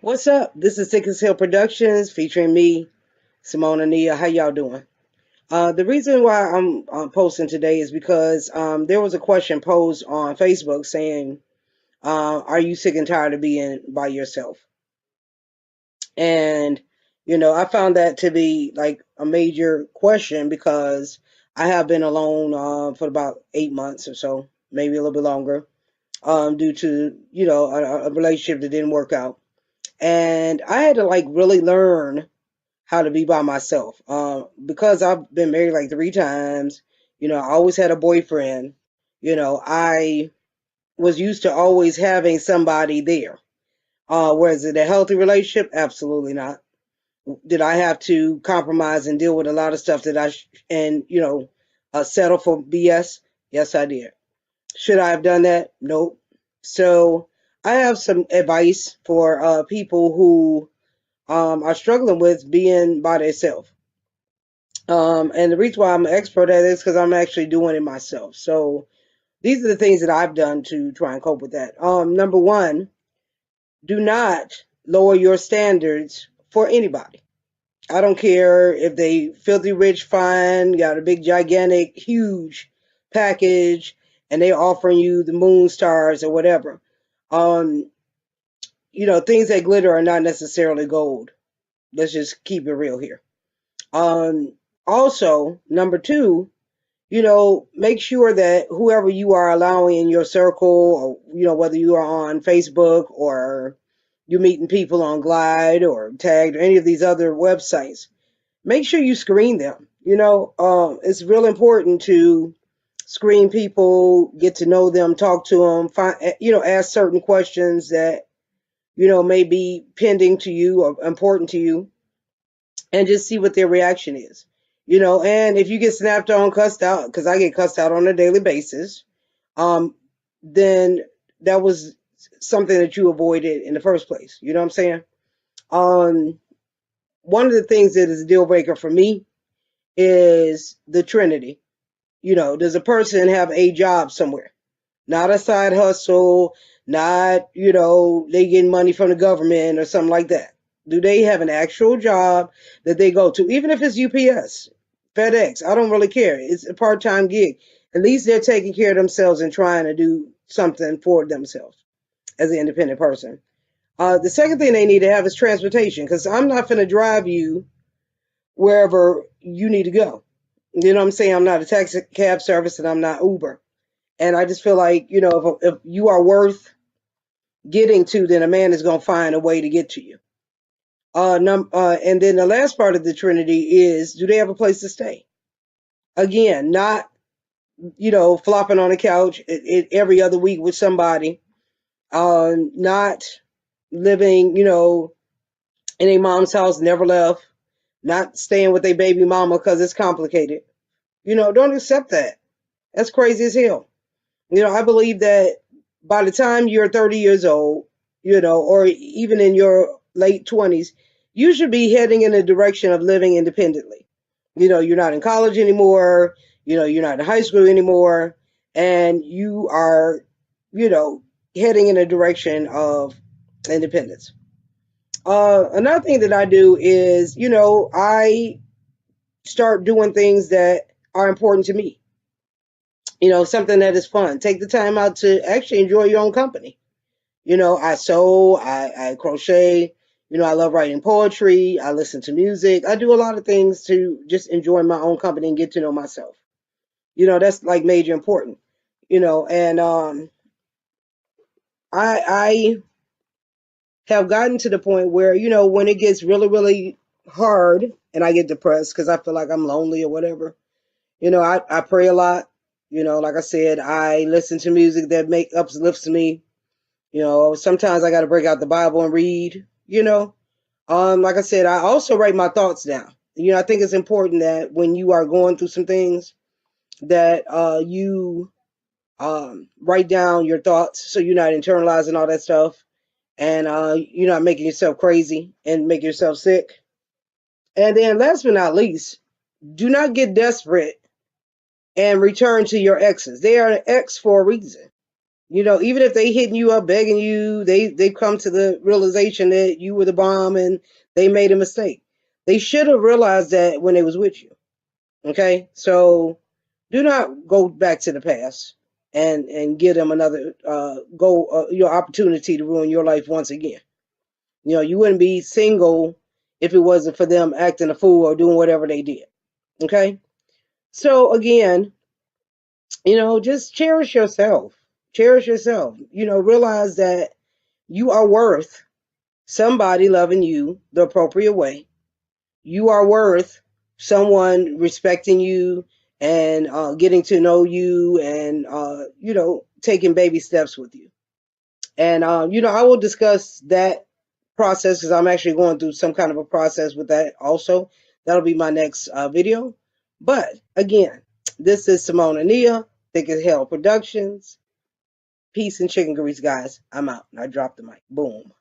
What's up? This is Sickens Hill Productions featuring me, Simone Ania. How y'all doing? The reason why I'm posting today is because there was a question posed on Facebook saying, "Are you sick and tired of being by yourself?" And I found that to be like a major question because I have been alone for about 8 months or so, maybe a little bit longer, due to a relationship that didn't work out, and I had to like really learn how to be by myself. Because I've been married like 3 times, I always had a boyfriend. I was used to always having somebody there. Was it a healthy relationship? Absolutely not. Did I have to compromise and deal with a lot of stuff that settle for BS? Yes, I did. Should I have done that? Nope. So I have some advice for people who are struggling with being by themselves. And the reason why I'm an expert at it is because I'm actually doing it myself. So these are the things that I've done to try and cope with that. Number one, do not lower your standards for anybody. I don't care if they filthy rich, fine, got a big, gigantic, huge package, and they're offering you the moon stars or whatever. Um, things that glitter are not necessarily gold. Let's just keep it real here. Um, Also, number two, make sure that whoever you are allowing in your circle, or, whether you are on Facebook or you're meeting people on Glide or Tagged or any of these other websites, make sure you screen them. It's real important to screen people, get to know them, talk to them, ask certain questions that, may be pending to you or important to you, and just see what their reaction is. And if you get snapped on, cussed out, because I get cussed out on a daily basis, um, then that was something that you avoided in the first place. You know what I'm saying? Um, One of the things that is a deal breaker for me is the Trinity. Does a person have a job somewhere? Not a side hustle, not, they getting money from the government or something like that. Do they have an actual job that they go to? Even if it's UPS, FedEx, I don't really care. It's a part time gig. At least they're taking care of themselves and trying to do something for themselves as an independent person. The second thing they need to have is transportation, because I'm not going to drive you wherever you need to go. You know what I'm saying? I'm not a taxi cab service and I'm not Uber. And I just feel like, if you are worth getting to, then a man is going to find a way to get to you. And then the last part of the Trinity is, do they have a place to stay? Again, not, flopping on the couch every other week with somebody, not living, in a mom's house, never left, not staying with a baby mama because it's complicated. Don't accept that. That's crazy as hell. I believe that by the time you're 30 years old, or even in your late 20s, you should be heading in the direction of living independently. You're not in college anymore, you're not in high school anymore, and you are, you know, heading in a direction of independence. Another thing that I do is, I start doing things that are important to me. Something that is fun. Take the time out to actually enjoy your own company. I sew, I crochet, I love writing poetry, I listen to music. I do a lot of things to just enjoy my own company and get to know myself. That's like major important. And I have gotten to the point where, when it gets really, really hard and I get depressed because I feel like I'm lonely or whatever, I pray a lot. Like I said, I listen to music that uplifts me. Sometimes I got to break out the Bible and read. Like I said, I also write my thoughts down. I think it's important that when you are going through some things, that you write down your thoughts so you're not internalizing all that stuff, and you're not making yourself crazy and make yourself sick. And then, last but not least, do not get desperate and return to your exes. They are an ex for a reason. Even if they hitting you up, begging you, they come to the realization that you were the bomb and they made a mistake. They should have realized that when they was with you. Okay, so do not go back to the past and give them another your opportunity to ruin your life once again. You wouldn't be single if it wasn't for them acting a fool or doing whatever they did. Okay, so again, just cherish yourself. Cherish yourself. Realize that you are worth somebody loving you the appropriate way. You are worth someone respecting you and getting to know you and, taking baby steps with you. And, I will discuss that process because I'm actually going through some kind of a process with that also. That'll be my next video. But again, this is Simone Ania, Thick as Hell Productions. Peace and chicken grease, guys. I'm out. I dropped the mic. Boom.